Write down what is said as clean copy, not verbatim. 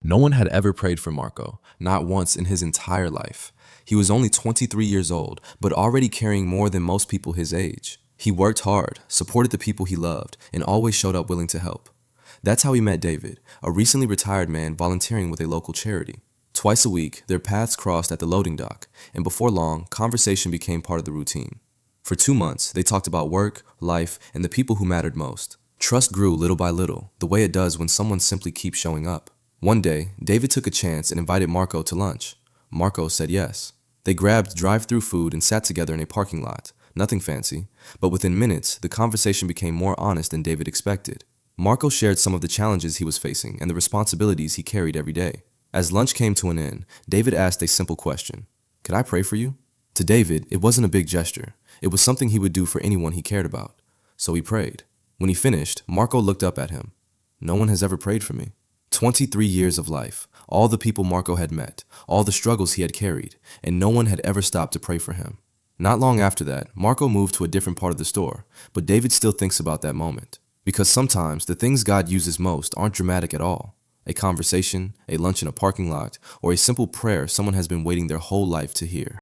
No one had ever prayed for Marco, not once in his entire life. He was only 23 years old, but already carrying more than most people his age. He worked hard, supported the people he loved, and always showed up willing to help. That's how he met David, a recently retired man volunteering with a local charity. Twice a week, their paths crossed at the loading dock, and before long, conversation became part of the routine. For 2 months, they talked about work, life, and the people who mattered most. Trust grew little by little, the way it does when someone simply keeps showing up. One day, David took a chance and invited Marco to lunch. Marco said yes. They grabbed drive-through food and sat together in a parking lot. Nothing fancy, but within minutes, the conversation became more honest than David expected. Marco shared some of the challenges he was facing and the responsibilities he carried every day. As lunch came to an end, David asked a simple question. "Could I pray for you?" To David, it wasn't a big gesture. It was something he would do for anyone he cared about. So he prayed. When he finished, Marco looked up at him. "No one has ever prayed for me." 23 years of life, all the people Marco had met, all the struggles he had carried, and no one had ever stopped to pray for him. Not long after that, Marco moved to a different part of the store, but David still thinks about that moment. Because sometimes the things God uses most aren't dramatic at all. A conversation, a lunch in a parking lot, or a simple prayer someone has been waiting their whole life to hear.